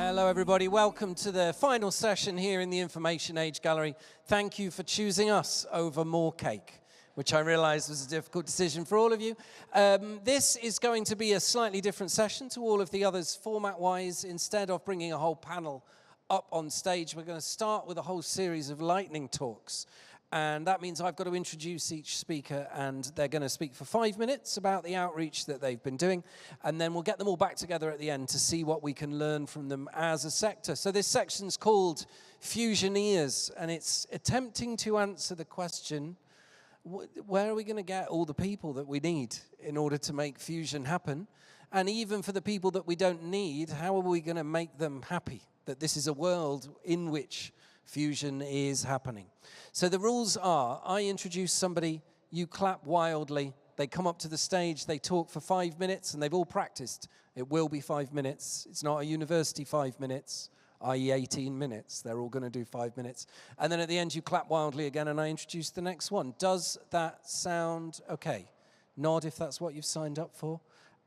Hello everybody, welcome to the final session here in the Information Age Gallery. Thank you for choosing us over more cake, which I realize was a difficult decision for all of you. This is going to be a slightly different session to all of the others format-wise. Instead of bringing a whole panel up on stage, we're going to start with a whole series of lightning talks. And that means I've got to introduce each speaker, and they're going to speak for 5 minutes about the outreach that they've been doing. And then we'll get them all back together at the end to see what we can learn from them as a sector. So this section's called Fusioneers, and it's attempting to answer the question, where are we going to get all the people that we need in order to make fusion happen? And even for the people that we don't need, how are we going to make them happy that this is a world in which fusion is happening? So the rules are, I introduce somebody, you clap wildly, they come up to the stage, they talk for 5 minutes, and they've all practiced. It will be 5 minutes. It's not a university 5 minutes, i.e. 18 minutes. They're all going to do 5 minutes. And then at the end, you clap wildly again, and I introduce the next one. Does that sound okay? Nod if that's what you've signed up for.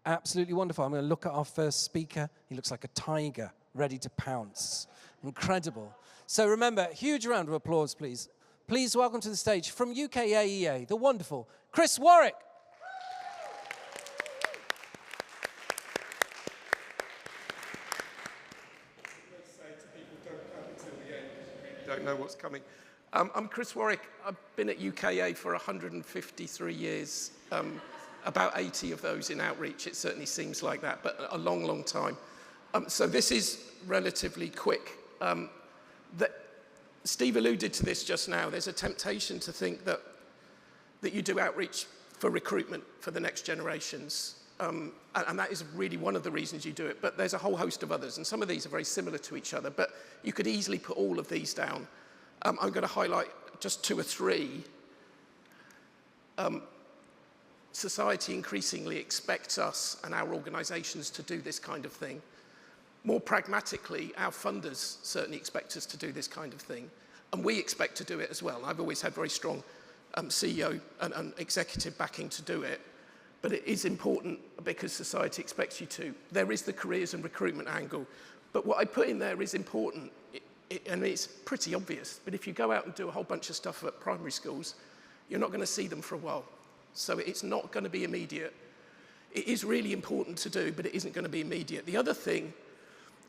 Absolutely wonderful. I'm going to look at our first speaker. He looks like a tiger, ready to pounce. Incredible. So remember, huge round of applause, please. Please welcome to the stage from UKAEA, the wonderful Chris Warrick. Don't know what's coming. I'm Chris Warrick. I've been at UKAEA for 153 years, about 80 of those in outreach. It certainly seems like that, but a long, long time. So this is relatively quick. Steve alluded to this just now. There's a temptation to think that you do outreach for recruitment for the next generations. And that is really one of the reasons you do it. But there's a whole host of others, and some of these are very similar to each other. But you could easily put all of these down. I'm going to highlight just 2 or 3. Society increasingly expects us and our organizations to do this kind of thing. More pragmatically, our funders certainly expect us to do this kind of thing, and we expect to do it as well. I've always had very strong CEO and executive backing to do it, but it is important because society expects you to. There is the careers and recruitment angle, but what I put in there is important, and it's pretty obvious, but if you go out and do a whole bunch of stuff at primary schools, you're not going to see them for a while, so it's not going to be immediate. It is really important to do, but it isn't going to be immediate. The other thing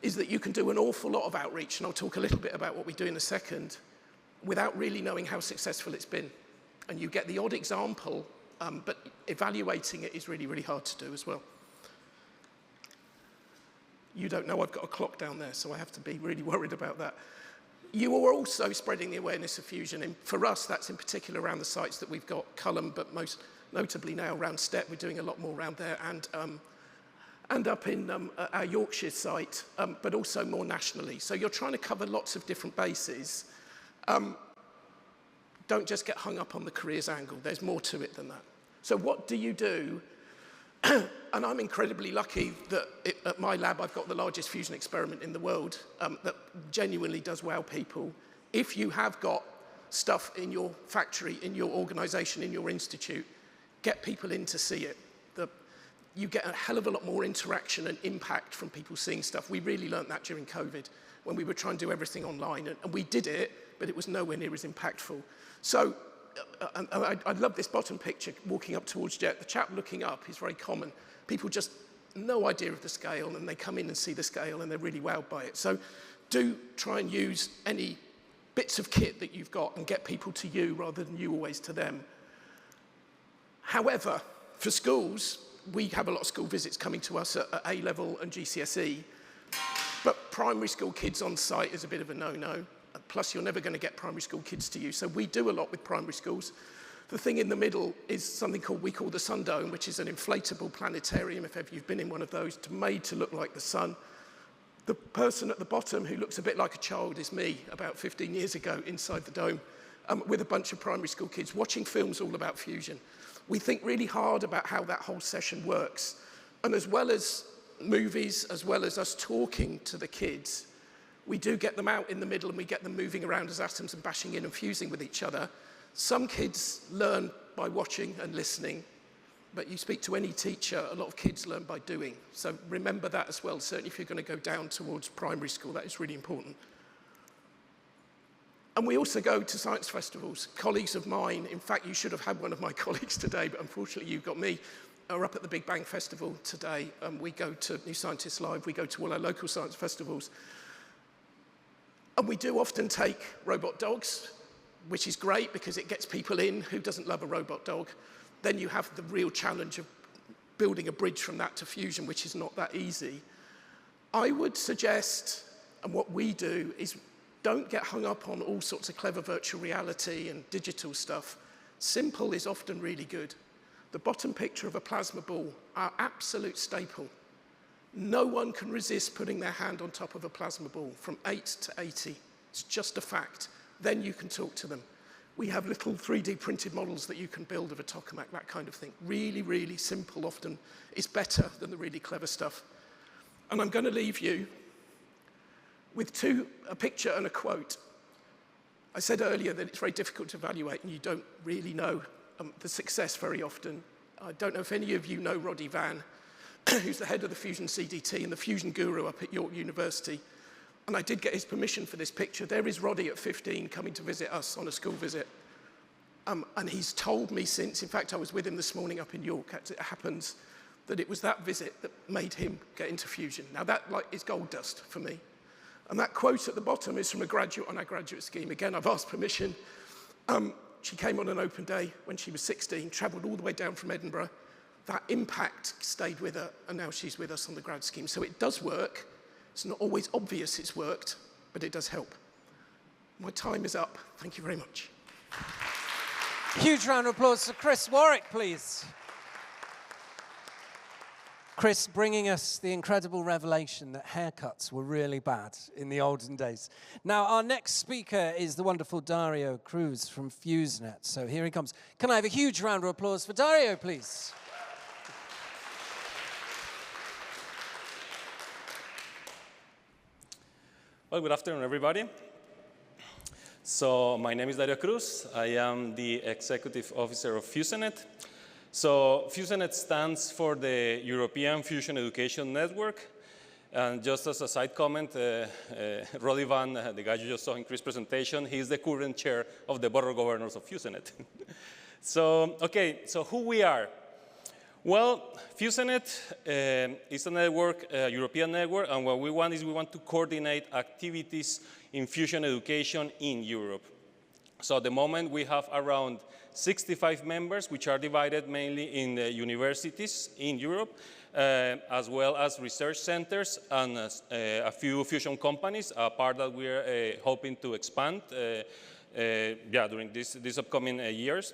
is that you can do an awful lot of outreach, and I'll talk a little bit about what we do in a second, without really knowing how successful it's been. And you get the odd example, but evaluating it is really, really hard to do as well. You don't know I've got a clock down there, so I have to be really worried about that. You are also spreading the awareness of fusion, and for us, that's in particular around the sites that we've got, Culham, but most notably now around Step. We're doing a lot more around there, and up in our Yorkshire site, but also more nationally. So you're trying to cover lots of different bases. Don't just get hung up on the careers angle. There's more to it than that. So what do you do? And I'm incredibly lucky that at my lab, I've got the largest fusion experiment in the world that genuinely does wow people. If you have got stuff in your factory, in your organization, in your institute, get people in to see it. You get a hell of a lot more interaction and impact from people seeing stuff. We really learned that during COVID when we were trying to do everything online. And we did it, but it was nowhere near as impactful. So I love this bottom picture, walking up towards Jet. The chap looking up is very common. People just no idea of the scale, and they come in and see the scale, and they're really wowed by it. So do try and use any bits of kit that you've got and get people to you rather than you always to them. However, for schools, we have a lot of school visits coming to us at A-level and GCSE, but primary school kids on site is a bit of a no-no. Plus, you're never going to get primary school kids to you, so we do a lot with primary schools. The thing in the middle is something we call the Sun Dome, which is an inflatable planetarium, if ever you've been in one of those, made to look like the sun. The person at the bottom who looks a bit like a child is me, about 15 years ago, inside the dome, with a bunch of primary school kids watching films all about fusion. We think really hard about how that whole session works. And as well as movies, as well as us talking to the kids, we do get them out in the middle and we get them moving around as atoms and bashing in and fusing with each other. Some kids learn by watching and listening. but you speak to any teacher, a lot of kids learn by doing. So remember that as well, certainly if you're going to go down towards primary school, that is really important. And we also go to science festivals. Colleagues of mine, in fact, you should have had one of my colleagues today, but unfortunately you've got me, are up at the Big Bang Festival today. We go to New Scientists Live, we go to all our local science festivals. And we do often take robot dogs, which is great because it gets people in. Who doesn't love a robot dog? Then you have the real challenge of building a bridge from that to fusion, which is not that easy. I would suggest, and what we do, is don't get hung up on all sorts of clever virtual reality and digital stuff. Simple is often really good. The bottom picture of a plasma ball, our absolute staple. No one can resist putting their hand on top of a plasma ball from 8 to 80. It's just a fact. Then you can talk to them. We have little 3D printed models that you can build of a tokamak, that kind of thing. Really, really simple often is better than the really clever stuff. And I'm going to leave you with a picture and a quote. I said earlier that it's very difficult to evaluate and you don't really know the success very often. I don't know if any of you know Roddy Van, who's the head of the Fusion CDT and the Fusion Guru up at York University. And I did get his permission for this picture. There is Roddy at 15 coming to visit us on a school visit. And he's told me since, in fact, I was with him this morning up in York, as it happens, that it was that visit that made him get into fusion. Now that is gold dust for me. And that quote at the bottom is from a graduate on our graduate scheme. Again, I've asked permission. She came on an open day when she was 16, travelled all the way down from Edinburgh. That impact stayed with her, and now she's with us on the grad scheme. So it does work. It's not always obvious it's worked, but it does help. My time is up. Thank you very much. Huge round of applause for Chris Warrick, please. Chris bringing us the incredible revelation that haircuts were really bad in the olden days. Now, our next speaker is the wonderful Dario Cruz from Fusenet. So here he comes. Can I have a huge round of applause for Dario, please? Well, good afternoon, everybody. So my name is Dario Cruz. I am the Executive Officer of Fusenet. So Fusenet stands for the European Fusion Education Network. And just as a side comment, Roddy Van, the guy you just saw in Chris' presentation, he's the current chair of the Board of Governors of Fusenet. So, okay, so who we are. Well, Fusenet is a network, a European network, and what we want is we want to coordinate activities in fusion education in Europe. So at the moment we have around 65 members, which are divided mainly in universities in Europe, as well as research centers and a few fusion companies, a part that we're hoping to expand during these upcoming years.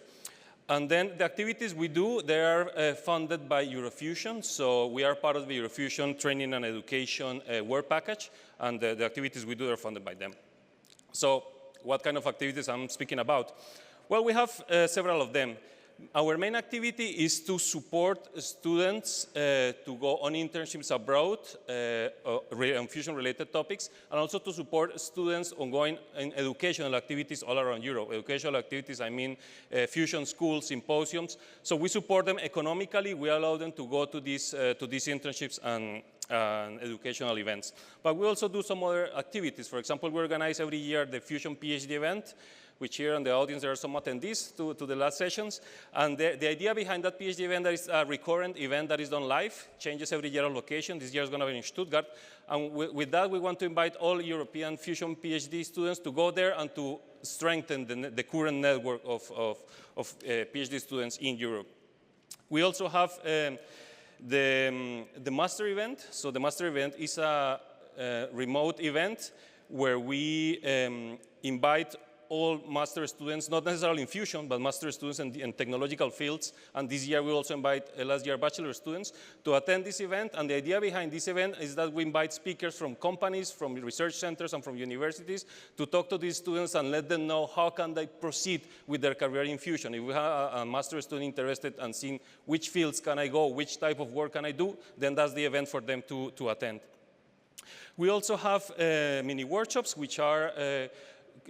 And then the activities we do, they are funded by Eurofusion. So we are part of the Eurofusion Training and Education work package, and the activities we do are funded by them. So what kind of activities I'm speaking about? Well, we have several of them. Our main activity is to support students to go on internships abroad on fusion-related topics, and also to support students ongoing in educational activities all around Europe. Educational activities, I mean fusion schools, symposiums. So we support them economically. We allow them to go to these internships and educational events. But we also do some other activities. For example, we organize every year the Fusion PhD event, which here in the audience there are some attendees to the last sessions. And the idea behind that PhD event is a recurrent event that is done live, changes every year on location. This year is going to be in Stuttgart. And with that, we want to invite all European Fusion PhD students to go there and to strengthen the current network of PhD students in Europe. We also have the master event. So the master event is a remote event where we invite all master students, not necessarily in fusion, but master students in technological fields. And this year we also invite last year bachelor students to attend this event. And the idea behind this event is that we invite speakers from companies, from research centers, and from universities to talk to these students and let them know how can they proceed with their career in fusion. If we have a master student interested and seeing which fields can I go, which type of work can I do, then that's the event for them to attend. We also have mini workshops, which are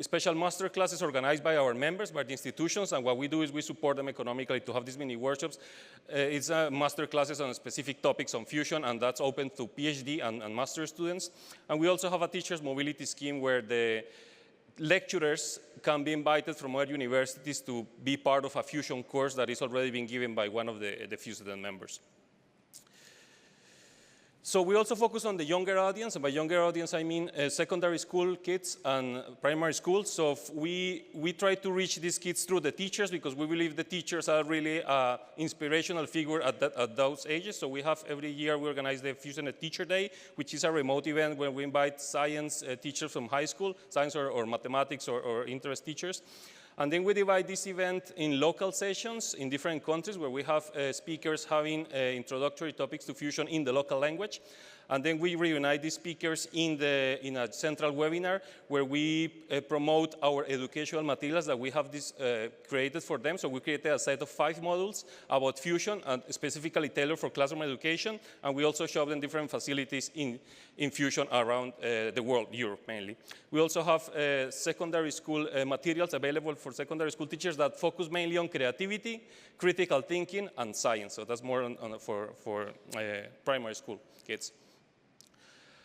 special master classes organized by our members, by the institutions, and what we do is we support them economically to have these mini workshops. It's master classes on specific topics on fusion, and that's open to PhD and master students. And we also have a teachers mobility scheme where the lecturers can be invited from other universities to be part of a fusion course that is already being given by one of the Fusenet members. So we also focus on the younger audience, and by younger audience I mean secondary school kids and primary school. So we try to reach these kids through the teachers, because we believe the teachers are really an inspirational figure at those ages. So we have every year we organize the Fusionet Teacher Day, which is a remote event where we invite science teachers from high school, science or mathematics or interest teachers. And then we divide this event in local sessions in different countries where we have speakers having introductory topics to fusion in the local language. And then we reunite these speakers in a central webinar where we promote our educational materials that we have created for them. So we created a set of 5 modules about fusion, and specifically tailored for classroom education. And we also show them different facilities in fusion around the world, Europe mainly. We also have secondary school materials available for secondary school teachers that focus mainly on creativity, critical thinking, and science. So that's more for primary school kids.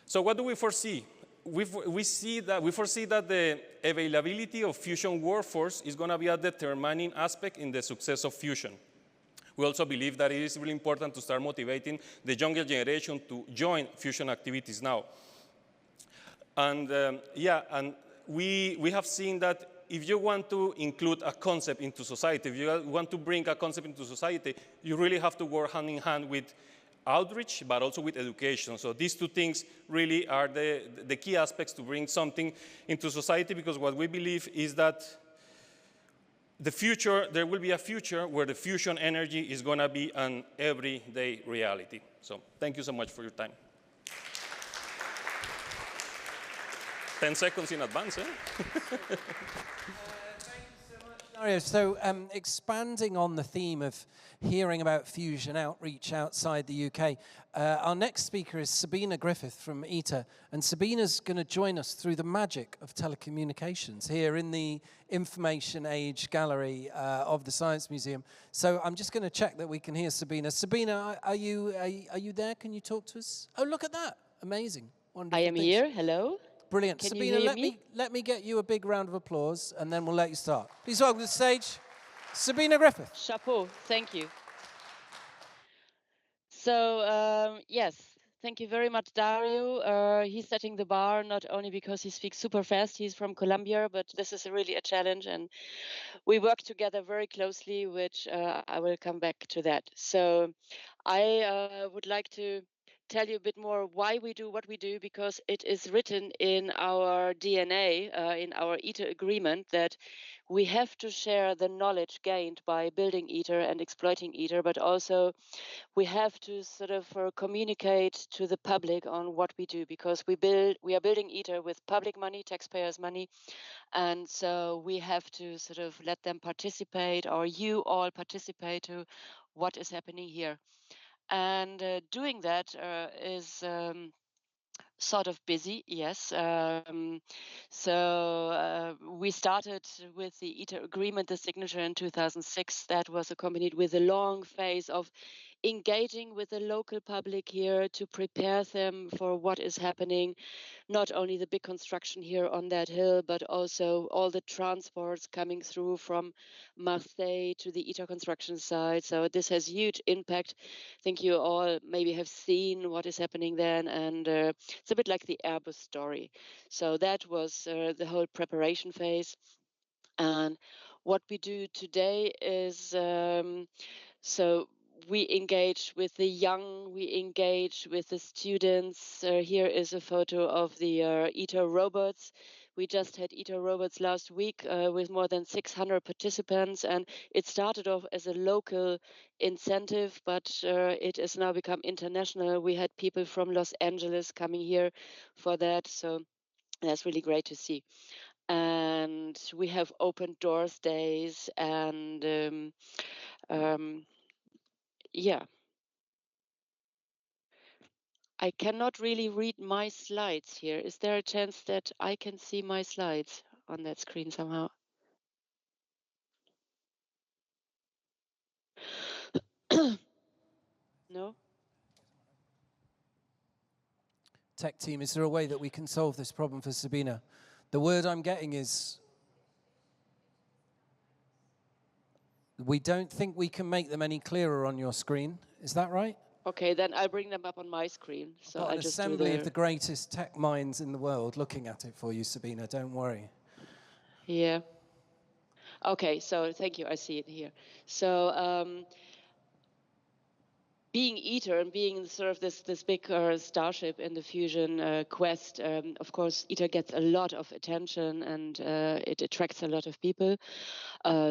So what do we foresee? We foresee that the availability of fusion workforce is going to be a determining aspect in the success of fusion. We also believe that it is really important to start motivating the younger generation to join fusion activities now. And and we have seen that if you want to include a concept into society, if you want to bring a concept into society, you really have to work hand in hand with outreach, but also with education. So these 2 things really are the key aspects to bring something into society, because what we believe is that there will be a future where the fusion energy is going to be an everyday reality. So thank you so much for your time. 10 seconds in advance, eh? Dario, so expanding on the theme of hearing about fusion outreach outside the UK, our next speaker is Sabina Griffith from ITER, and Sabina's going to join us through the magic of telecommunications here in the Information Age Gallery of the Science Museum. So I'm just going to check that we can hear Sabina. Sabina, are you there? Can you talk to us? Oh, look at that. Amazing. Wonderful. I am here. Hello. Brilliant. Can Sabina, you hear let me get you a big round of applause, and then we'll let you start. Please welcome to the stage, Sabina Griffith. Chapeau. Thank you. So, yes, thank you very much, Dario. He's setting the bar, not only because he speaks super fast, he's from Colombia, but this is really a challenge, and we work together very closely, which I will come back to that. So I would like to tell you a bit more why we do what we do, because it is written in our DNA, in our ITER agreement, that we have to share the knowledge gained by building ITER and exploiting ITER, but also we have to sort of communicate to the public on what we do, because we are building ITER with public money, taxpayers' money, and so we have to sort of let them participate, or you all participate to what is happening here. And doing that is sort of busy, yes. So we started with the ITER agreement, the signature in 2006. That was accompanied with a long phase of engaging with the local public here to prepare them for what is happening, not only the big construction here on that hill, but also all the transports coming through from Marseille to the ITER construction site. So this has huge impact. I think you all maybe have seen what is happening then, and it's a bit like the Airbus story. So that was the whole preparation phase. And what we do today is so we engage with the young, we engage with the students. Here is a photo of the ITER robots. We just had ITER robots last week with more than 600 participants, and it started off as a local incentive, but it has now become international. We had people from Los Angeles coming here for that, so that's really great to see. And we have open doors days, and yeah. I cannot really read my slides here. Is there a chance that I can see my slides? on that screen somehow. No? Tech team, is there a way that we can solve this problem for Sabina? The word I'm getting is, we don't think we can make them any clearer on your screen. Is that right? Okay, then I'll bring them up on my screen. So I've got I'll an just assembly of the greatest tech minds in the world looking at it for you, Sabina. Don't worry. Yeah. Okay, so thank you. I see it here. So being ITER and being sort of this big starship in the fusion quest, of course, ITER gets a lot of attention and it attracts a lot of people.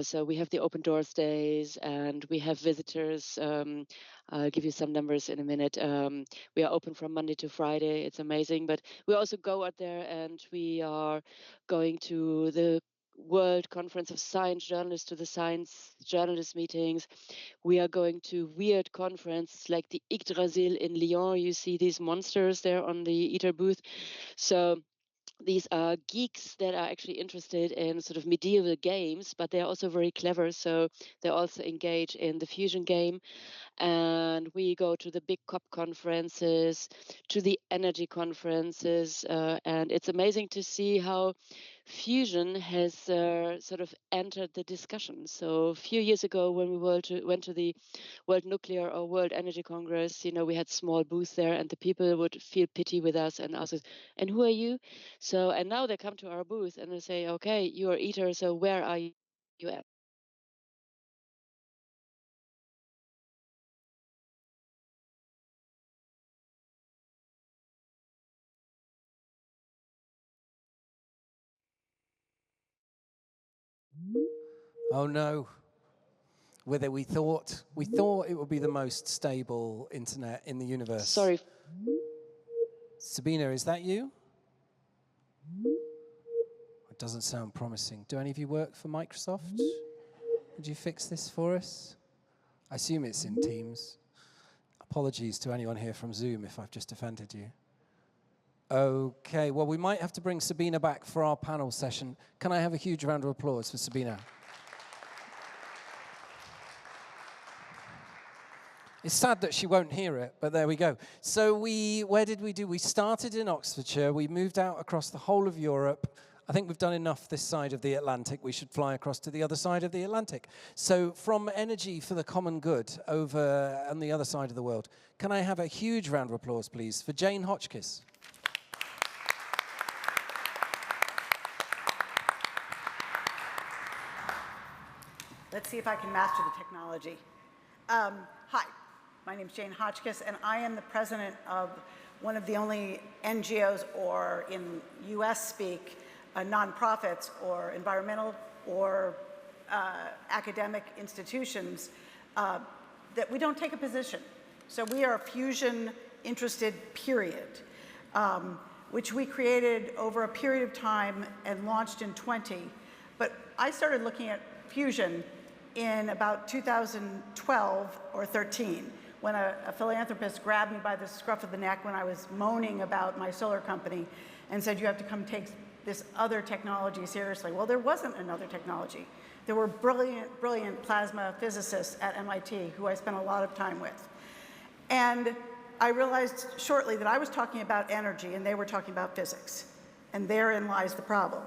So we have the open doors days and we have visitors. I'll give you some numbers in a minute. We are open from Monday to Friday. It's amazing. But we also go out there and we are going to the World Conference of Science Journalists, to the science journalist meetings. We are going to weird conferences like the Yggdrasil in Lyon. You see these monsters there on the ITER booth. So these are geeks that are actually interested in sort of medieval games, but they're also very clever. So they also engage in the fusion game. And we go to the big COP conferences, to the energy conferences. And it's amazing to see how fusion has sort of entered the discussion. So a few years ago, when we went to the World Nuclear or World Energy Congress, you know, we had small booths there and the people would feel pity with us and ask us, and who are you? So, and now they come to our booth and they say, okay, you are ITER, so where are you at? Oh no. Whether we thought it would be the most stable internet in the universe. Sorry. Sabina, is that you? It doesn't sound promising. Do any of you work for Microsoft? Would you fix this for us? I assume it's in Teams. Apologies to anyone here from Zoom if I've just offended you. Okay, well, we might have to bring Sabina back for our panel session. Can I have a huge round of applause for Sabina? It's sad that she won't hear it, but there we go. So where did we do? We started in Oxfordshire. We moved out across the whole of Europe. I think we've done enough this side of the Atlantic. We should fly across to the other side of the Atlantic. So from energy for the common good over on the other side of the world, can I have a huge round of applause, please, for Jane Hotchkiss? Let's see if I can master the technology. Hi, my name is Jane Hotchkiss, and I am the president of one of the only NGOs, or in US speak, nonprofits or environmental or academic institutions that we don't take a position. So we are a fusion interested period, which we created over a period of time and launched in 20. But I started looking at fusion in about 2012 or 13, when a philanthropist grabbed me by the scruff of the neck when I was moaning about my solar company and said, you have to come take this other technology seriously. Well, there wasn't another technology. There were brilliant plasma physicists at MIT who I spent a lot of time with. And I realized shortly that I was talking about energy and they were talking about physics. And therein lies the problem.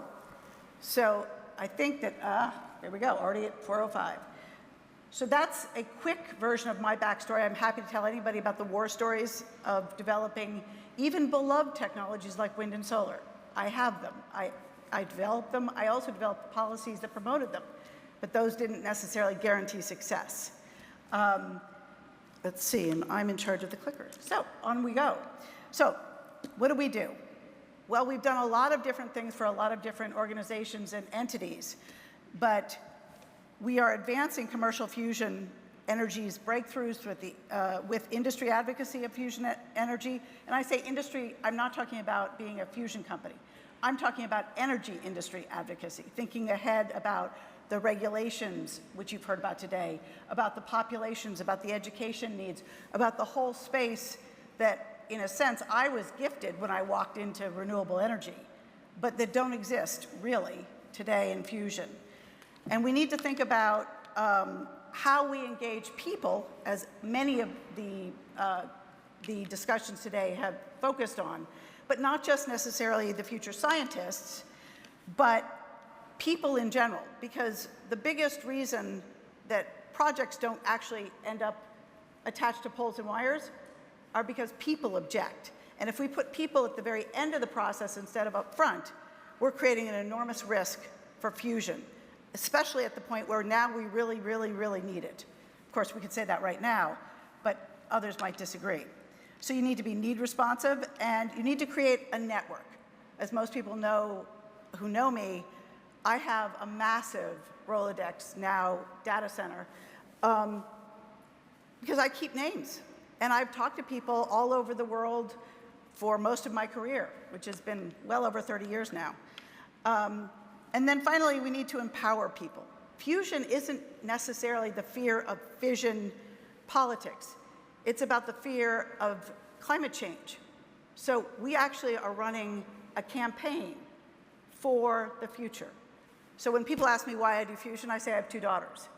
So I think that, there we go, already at 4:05. So that's a quick version of my backstory. I'm happy to tell anybody about the war stories of developing even beloved technologies like wind and solar. I have them. I developed them. I also developed policies that promoted them, but those didn't necessarily guarantee success. Let's see, and I'm in charge of the clicker. So on we go. So what do? Well, we've done a lot of different things for a lot of different organizations and entities, but we are advancing commercial fusion energy's breakthroughs with industry advocacy of fusion energy. And I say industry, I'm not talking about being a fusion company. I'm talking about energy industry advocacy, thinking ahead about the regulations, which you've heard about today, about the populations, about the education needs, about the whole space that, in a sense, I was gifted when I walked into renewable energy, but that don't exist, really, today in fusion. And we need to think about how we engage people, as many of the discussions today have focused on, but not just necessarily the future scientists, but people in general, because the biggest reason that projects don't actually end up attached to poles and wires are because people object. And if we put people at the very end of the process instead of up front, we're creating an enormous risk for fusion, especially at the point where now we really, really, really need it. Of course, we could say that right now, but others might disagree. So you need to be need responsive, and you need to create a network. As most people know who know me, I have a massive Rolodex now data center because I keep names. And I've talked to people all over the world for most of my career, which has been well over 30 years now. And then finally, we need to empower people. Fusion isn't necessarily the fear of fission politics. It's about the fear of climate change. So we actually are running a campaign for the future. So when people ask me why I do fusion, I say I have 2 daughters.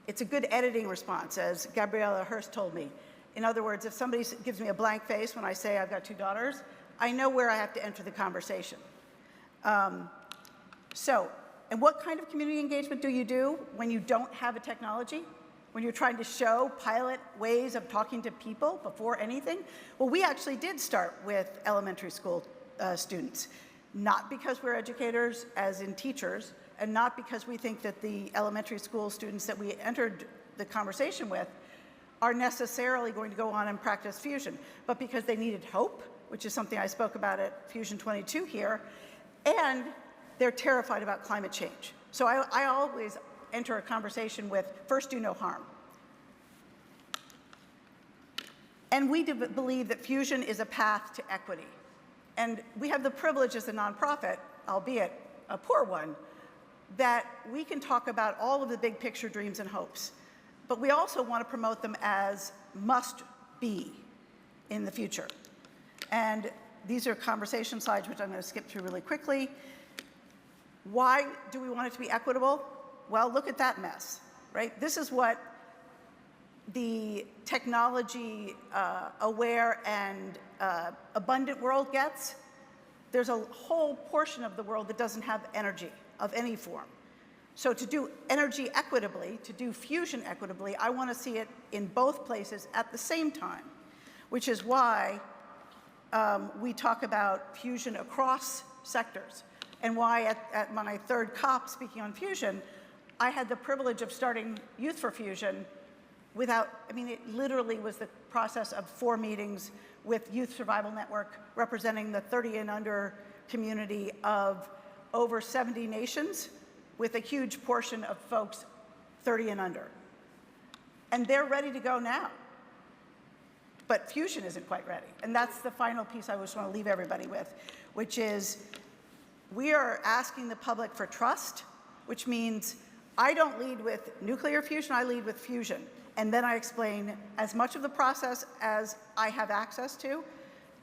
It's a good editing response, as Gabriella Hearst told me. In other words, if somebody gives me a blank face when I say I've got 2 daughters, I know where I have to enter the conversation. And what kind of community engagement do you do when you don't have a technology? When you're trying to show, pilot ways of talking to people before anything? Well, we actually did start with elementary school students. Not because we're educators, as in teachers, and not because we think that the elementary school students that we entered the conversation with are necessarily going to go on and practice fusion, but because they needed hope, which is something I spoke about at Fusion24 here, and they're terrified about climate change. So I always enter a conversation with, first, do no harm. And we do believe that fusion is a path to equity. And we have the privilege as a nonprofit, albeit a poor one, that we can talk about all of the big picture dreams and hopes. But we also want to promote them as must be in the future. And these are conversation slides, which I'm going to skip through really quickly. Why do we want it to be equitable? Well, look at that mess, right? This is what the technology aware and abundant world gets. There's a whole portion of the world that doesn't have energy of any form. So to do energy equitably, to do fusion equitably, I want to see it in both places at the same time, which is why we talk about fusion across sectors, and why at my 3rd COP speaking on fusion, I had the privilege of starting Youth for Fusion without, I mean, it literally was the process of 4 meetings with Youth Survival Network representing the 30 and under community of over 70 nations, with a huge portion of folks 30 and under. And they're ready to go now. But fusion isn't quite ready. And that's the final piece I just want to leave everybody with, which is we are asking the public for trust, which means I don't lead with nuclear fusion, I lead with fusion. And then I explain as much of the process as I have access to,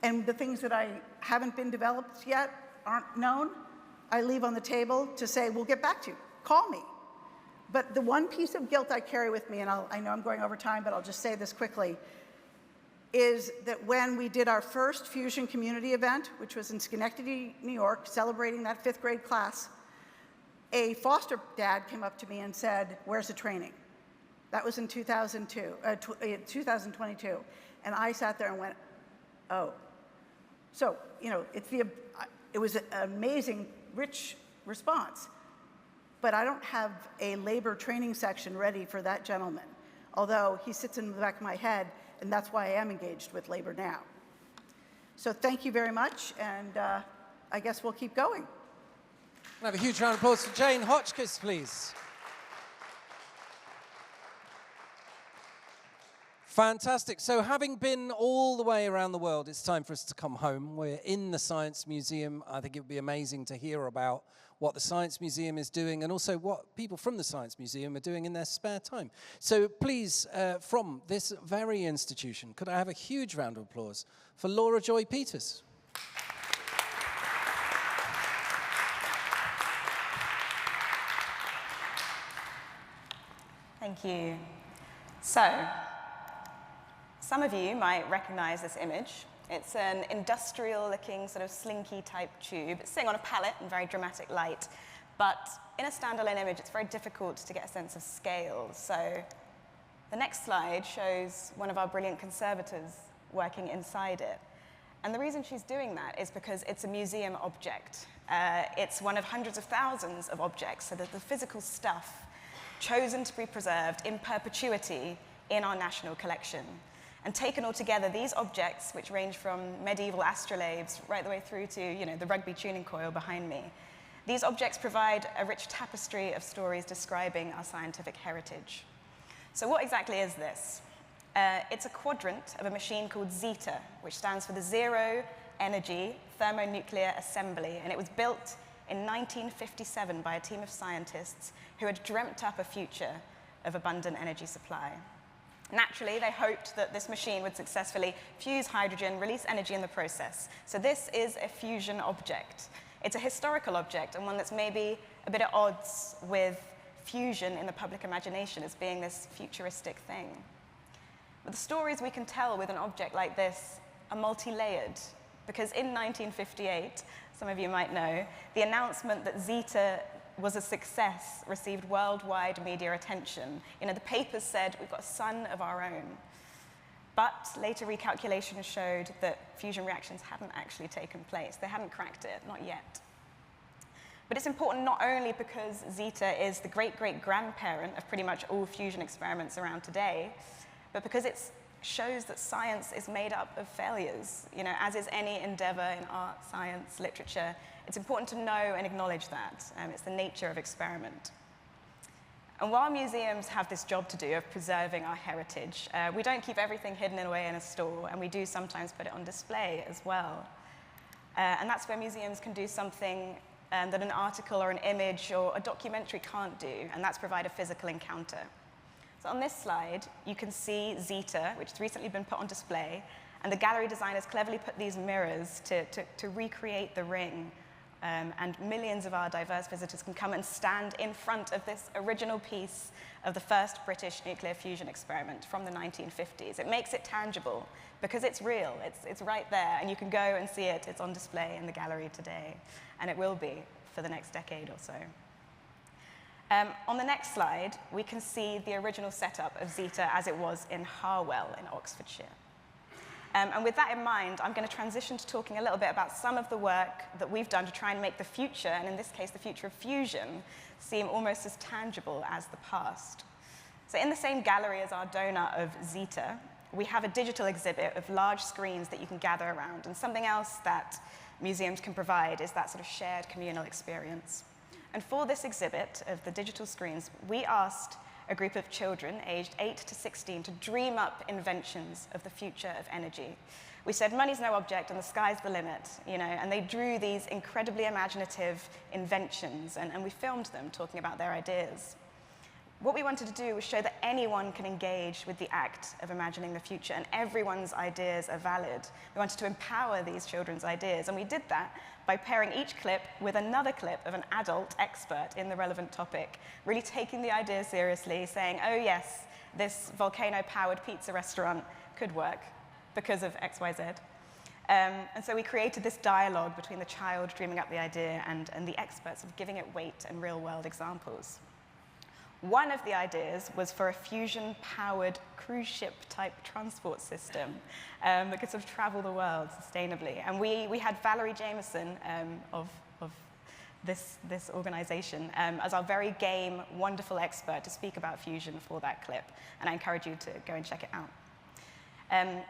and the things that I haven't been developed yet, aren't known, I leave on the table to say, we'll get back to you, call me. But the one piece of guilt I carry with me, and I know I'm going over time, but I'll just say this quickly, is that when we did our first fusion community event, which was in Schenectady, New York, celebrating that 5th grade class, a foster dad came up to me and said, where's the training? That was in 2022. And I sat there and went, oh. So, you know, it was an amazing, rich response. But I don't have a labor training section ready for that gentleman, although he sits in the back of my head, and that's why I am engaged with labor now. So thank you very much, and I guess we'll keep going. Have a huge round of applause for Jane Hotchkiss, please. Fantastic. So having been all the way around the world, it's time for us to come home. We're in the Science Museum. I think it would be amazing to hear about what the Science Museum is doing and also what people from the Science Museum are doing in their spare time. So please, from this very institution, could I have a huge round of applause for Laura Joy Pieters? Thank you. So, some of you might recognize this image. It's an industrial-looking, sort of slinky-type tube. It's sitting on a pallet in very dramatic light. But in a standalone image, it's very difficult to get a sense of scale. So the next slide shows one of our brilliant conservators working inside it. And the reason she's doing that is because it's a museum object. It's one of hundreds of thousands of objects, so that the physical stuff chosen to be preserved in perpetuity in our national collection. And taken all together, these objects, which range from medieval astrolabes right the way through to the rugby tuning coil behind me, these objects provide a rich tapestry of stories describing our scientific heritage. So what exactly is this? It's a quadrant of a machine called Zeta, which stands for the Zero Energy Thermonuclear Assembly, and it was built in 1957 by a team of scientists who had dreamt up a future of abundant energy supply. Naturally, they hoped that this machine would successfully fuse hydrogen, release energy in the process. So this is a fusion object. It's a historical object, and one that's maybe a bit at odds with fusion in the public imagination as being this futuristic thing. But the stories we can tell with an object like this are multi-layered, because in 1958, some of you might know, the announcement that Zeta was a success received worldwide media attention. The papers said, we've got a sun of our own. But later recalculations showed that fusion reactions hadn't actually taken place. They hadn't cracked it, not yet. But it's important not only because Zeta is the great-great-grandparent of pretty much all fusion experiments around today, but because it shows that science is made up of failures. As is any endeavor in art, science, literature, it's important to know and acknowledge that. It's the nature of experiment. And while museums have this job to do of preserving our heritage, we don't keep everything hidden away in a store, and we do sometimes put it on display as well. And that's where museums can do something that an article or an image or a documentary can't do, and that's provide a physical encounter. So on this slide, you can see Zeta, which has recently been put on display, and the gallery designers cleverly put these mirrors to recreate the ring. And millions of our diverse visitors can come and stand in front of this original piece of the first British nuclear fusion experiment from the 1950s. It makes it tangible because it's real. It's right there, and you can go and see it. It's on display in the gallery today, and it will be for the next decade or so. On the next slide, we can see the original setup of Zeta as it was in Harwell in Oxfordshire. And with that in mind, I'm going to transition to talking a little bit about some of the work that we've done to try and make the future, and in this case, the future of fusion, seem almost as tangible as the past. So in the same gallery as our donor of Zeta, we have a digital exhibit of large screens that you can gather around, and something else that museums can provide is that sort of shared communal experience. And for this exhibit of the digital screens, we asked a group of children aged 8 to 16 to dream up inventions of the future of energy. We said, money's no object and the sky's the limit, and they drew these incredibly imaginative inventions, and we filmed them talking about their ideas. What we wanted to do was show that anyone can engage with the act of imagining the future, and everyone's ideas are valid. We wanted to empower these children's ideas, and we did that by pairing each clip with another clip of an adult expert in the relevant topic, really taking the idea seriously, saying, oh yes, this volcano-powered pizza restaurant could work because of X, Y, Z. And so we created this dialogue between the child dreaming up the idea and the experts of giving it weight and real-world examples. One of the ideas was for a fusion-powered cruise ship-type transport system that could sort of travel the world sustainably. And we had Valerie Jameson of this organization as our very game, wonderful expert to speak about fusion for that clip. And I encourage you to go and check it out.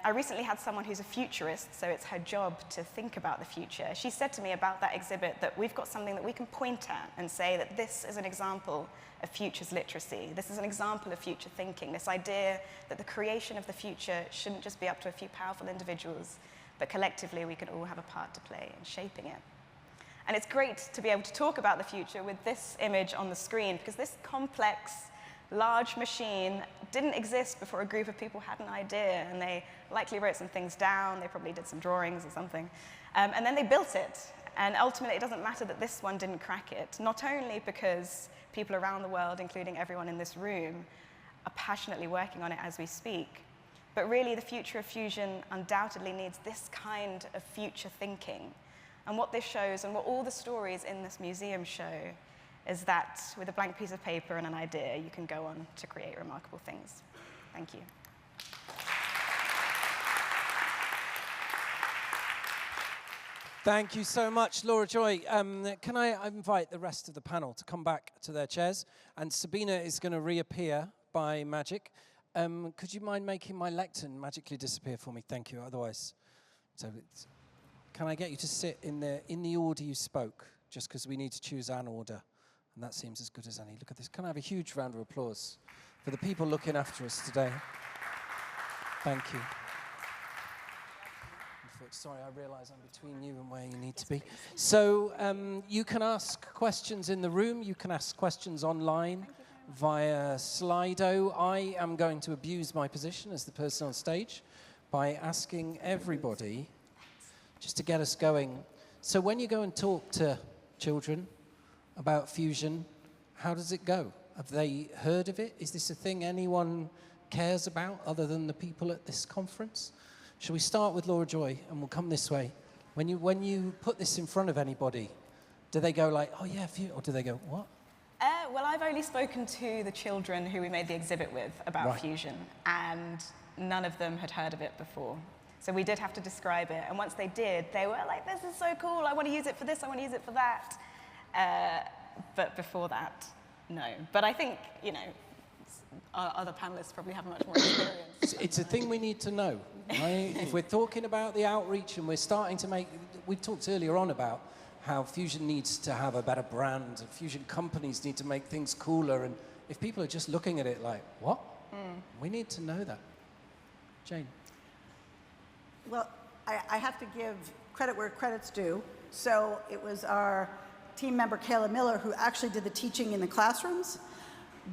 I recently had someone who's a futurist, so it's her job to think about the future. She said to me about that exhibit that we've got something that we can point at and say that this is an example of futures literacy. This is an example of future thinking, this idea that the creation of the future shouldn't just be up to a few powerful individuals, but collectively we can all have a part to play in shaping it. And it's great to be able to talk about the future with this image on the screen, because this complex, large machine didn't exist before a group of people had an idea, and they likely wrote some things down, they probably did some drawings or something, and then they built it. And ultimately, it doesn't matter that this one didn't crack it, not only because people around the world, including everyone in this room, are passionately working on it as we speak. But really, the future of fusion undoubtedly needs this kind of future thinking. And what this shows, and what all the stories in this museum show, is that with a blank piece of paper and an idea, you can go on to create remarkable things. Thank you. Thank you so much, Laura Joy. Can I invite the rest of the panel to come back to their chairs? And Sabina is going to reappear by magic. Could you mind making my lectern magically disappear for me? Thank you. Otherwise, can I get you to sit in the order you spoke? Just because we need to choose an order, and that seems as good as any. Look at this. Can I have a huge round of applause for the people looking after us today? Thank you. Sorry, I realise I'm between you and where you need to be. So you can ask questions in the room. You can ask questions online via Slido. I am going to abuse my position as the person on stage by asking everybody, just to get us going. So when you go and talk to children about fusion, how does it go? Have they heard of it? Is this a thing anyone cares about other than the people at this conference? Shall we start with Laura Joy, and we'll come this way. When you put this in front of anybody, do they go like, oh yeah, or do they go, what? Well, I've only spoken to the children who we made the exhibit with about fusion, and none of them had heard of it before. So we did have to describe it, and once they did, they were like, this is so cool, I want to use it for this, I want to use it for that. But before that, no. But I think, you know, our other panelists probably have much more experience. It's a thing we need to know. Right? If we're talking about the outreach and we're starting to make, we talked earlier on about how fusion needs to have a better brand, and fusion companies need to make things cooler, and if people are just looking at it like, what? We need to know that. Jane. Well, I have to give credit where credit's due. So it was our team member, Kayla Miller, who actually did the teaching in the classrooms.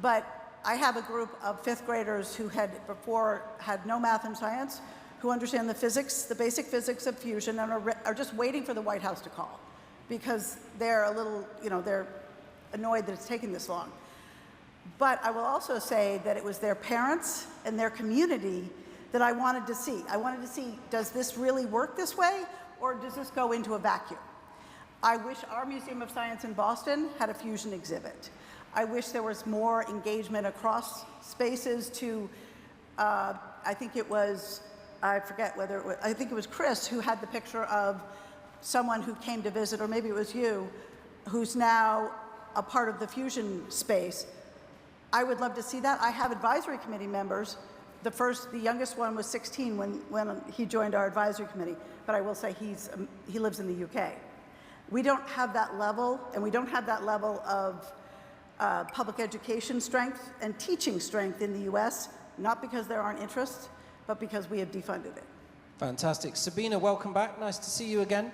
But I have a group of 5th graders who had before had no math and science, who understand the physics, the basic physics of fusion, and are just waiting for the White House to call, because they're a little, you know, they're annoyed that it's taken this long. But I will also say that it was their parents and their community that I wanted to see. I wanted to see, does this really work this way, or does this go into a vacuum? I wish our Museum of Science in Boston had a fusion exhibit. I wish there was more engagement across spaces to, I think it was, I forget whether it was, I think it was Chris who had the picture of someone who came to visit, or maybe it was you, who's now a part of the fusion space. I would love to see that. I have advisory committee members. The youngest one was 16 when he joined our advisory committee, but I will say he lives in the UK. We don't have that level, and we don't have that level of public education strength and teaching strength in the US, not because there aren't interests, but because we have defunded it. Fantastic. Sabina, welcome back. Nice to see you again.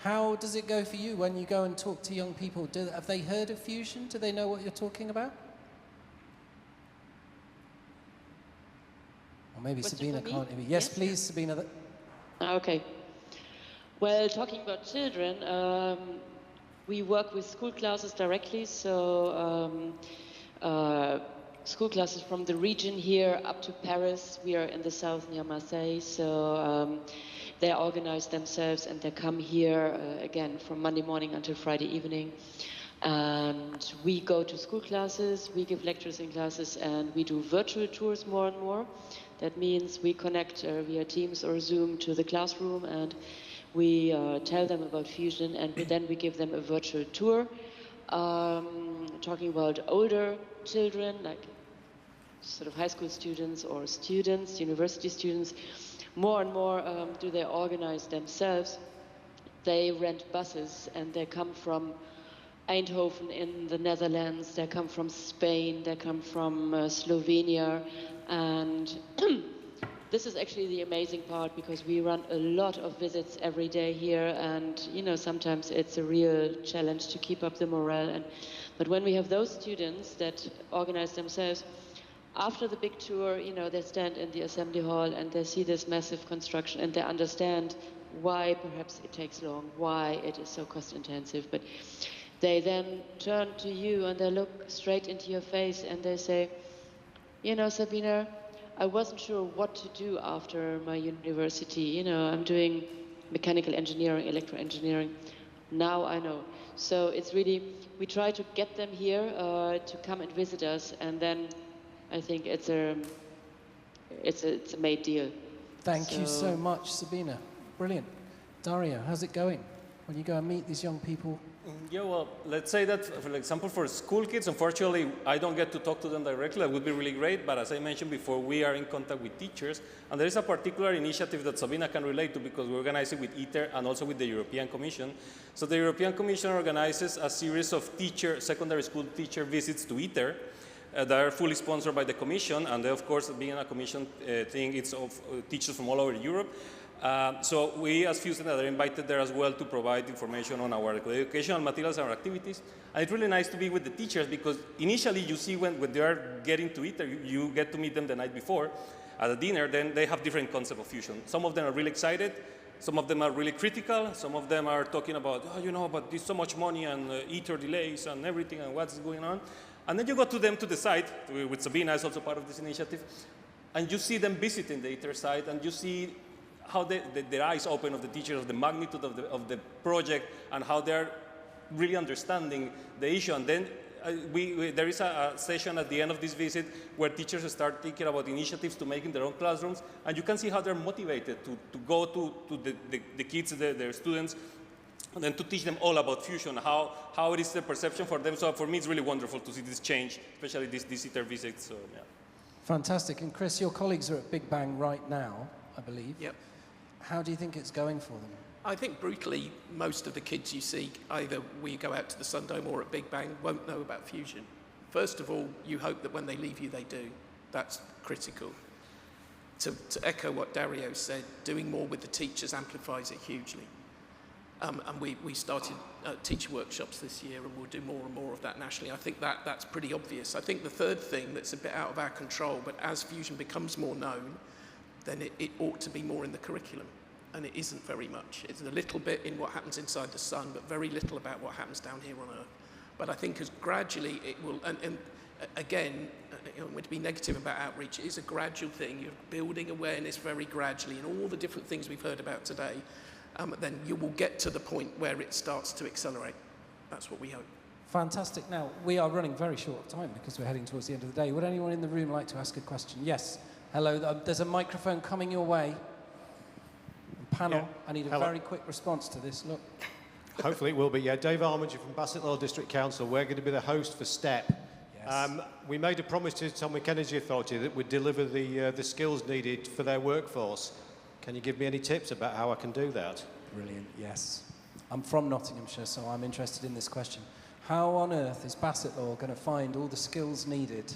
How does it go for you when you go and talk to young people? Have they heard of fusion? Do they know what you're talking about? Or maybe Sabina can't hear me. Yes, please, Sabina. Okay. Well, talking about children, we work with school classes directly, so school classes from the region here up to Paris. We are in the south near Marseille, so they organize themselves and they come here again from Monday morning until Friday evening. And we go to school classes, we give lectures in classes, and we do virtual tours more and more. That means we connect via Teams or Zoom to the classroom, and we tell them about fusion, and then we give them a virtual tour, talking about older children, like sort of high school students or students, university students. More and more do they organize themselves. They rent buses, and they come from Eindhoven in the Netherlands, they come from Spain, they come from Slovenia, and this is actually the amazing part, because we run a lot of visits every day here, and you know, sometimes it's a real challenge to keep up the morale. But when we have those students that organize themselves, after the big tour, you know, they stand in the assembly hall and they see this massive construction, and they understand why perhaps it takes long, why it is so cost intensive. But they then turn to you and they look straight into your face and they say, You know, Sabina, I wasn't sure what to do after my university. You know, I'm doing mechanical engineering, electro engineering. Now I know. So it's really, we try to get them here to come and visit us, and then I think it's a made deal. Thank you so much, Sabina. Brilliant. Dario, how's it going when you go and meet these young people? Yeah, well, let's say that, for example, for school kids, unfortunately, I don't get to talk to them directly. That would be really great, but as I mentioned before, we are in contact with teachers, and there is a particular initiative that Sabina can relate to because we organize it with ITER and also with the European Commission. So the European Commission organizes a series of secondary school teacher visits to ITER that are fully sponsored by the Commission, and they, of course, being a Commission thing, it's of teachers from all over Europe. So we as Fusenet are invited there as well to provide information on our educational materials and our activities. And it's really nice to be with the teachers because initially you see when they are getting to ITER, you get to meet them the night before at a dinner, then they have different concepts of fusion. Some of them are really excited, some of them are really critical, some of them are talking about, oh, you know, but there's so much money and ITER delays and everything and what's going on. And then you go to them to the site, with Sabina is also part of this initiative, and you see them visiting the ITER site and you see how their eyes open of the teachers, of the magnitude of the project, and how they're really understanding the issue. And then there is a session at the end of this visit where teachers start thinking about initiatives to make in their own classrooms, and you can see how they're motivated to go to the kids, their students, and then to teach them all about fusion, how it is the perception for them. So for me, it's really wonderful to see this change, especially this ITER visit. So, yeah. Fantastic. And Chris, your colleagues are at Big Bang right now, I believe. Yep. How do you think it's going for them? I think brutally, most of the kids you see, either we go out to the Sundome or at Big Bang, won't know about fusion. First of all, you hope that when they leave you, they do. That's critical. To echo what Dario said, doing more with the teachers amplifies it hugely. And we started teacher workshops this year, and we'll do more and more of that nationally. I think that's pretty obvious. I think the third thing that's a bit out of our control, but as fusion becomes more known, then it ought to be more in the curriculum. And it isn't very much. It's a little bit in what happens inside the sun, but very little about what happens down here on Earth. But I think as gradually it will, and again, you know, to be negative about outreach, it is a gradual thing. You're building awareness very gradually, and all the different things we've heard about today, then you will get to the point where it starts to accelerate. That's what we hope. Fantastic. Now, we are running very short of time because we're heading towards the end of the day. Would anyone in the room like to ask a question? Yes. Hello, there's a microphone coming your way. Panel, yeah. I need a very quick response to this. Look. Hopefully it will be. Yeah, Dave Arminger from Bassett Law District Council. We're going to be the host for STEP. Yes. We made a promise to Atomic Energy Authority that we'd deliver the skills needed for their workforce. Can you give me any tips about how I can do that? Brilliant, yes. I'm from Nottinghamshire, so I'm interested in this question. How on earth is Bassett Law going to find all the skills needed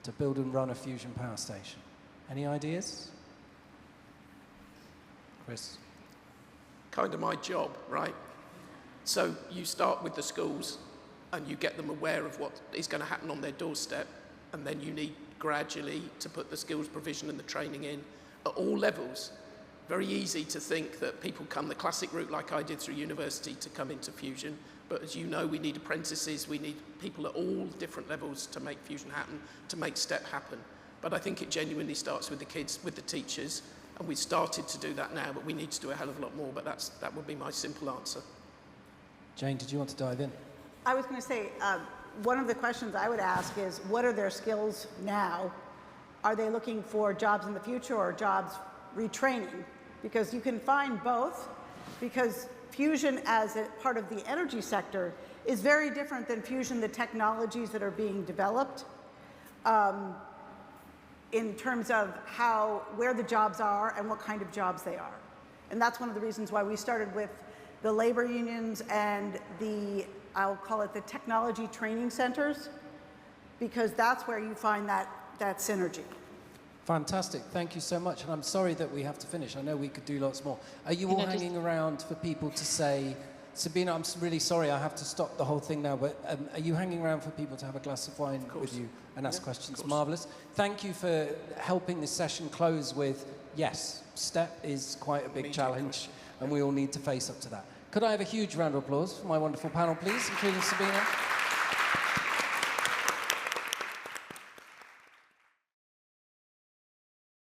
to build and run a fusion power station? Any ideas? Chris? Kind of my job, right? So you start with the schools and you get them aware of what is going to happen on their doorstep, and then you need gradually to put the skills provision and the training in at all levels. Very easy to think that people come the classic route like I did through university to come into fusion, but as you know, we need apprentices, we need people at all different levels to make fusion happen, to make STEP happen. But I think it genuinely starts with the kids, with the teachers, and we've started to do that now, but we need to do a hell of a lot more, but that would be my simple answer. Jane, did you want to dive in? I was going to say, one of the questions I would ask is, what are their skills now? Are they looking for jobs in the future or jobs retraining? Because you can find both, because fusion as a part of the energy sector is very different than fusion, the technologies that are being developed. In terms of where the jobs are and what kind of jobs they are. And that's one of the reasons why we started with the labor unions and I'll call it the technology training centers, because that's where you find that synergy. Fantastic, thank you so much. And I'm sorry that we have to finish. I know we could do lots more. Are you all hanging around for people to say, Sabina, I'm really sorry, I have to stop the whole thing now, but are you hanging around for people to have a glass of wine with you and ask questions? Marvellous. Thank you for helping this session close with, yes, STEP is quite a big challenge, and we all need to face up to that. Could I have a huge round of applause for my wonderful panel, please, including Sabina?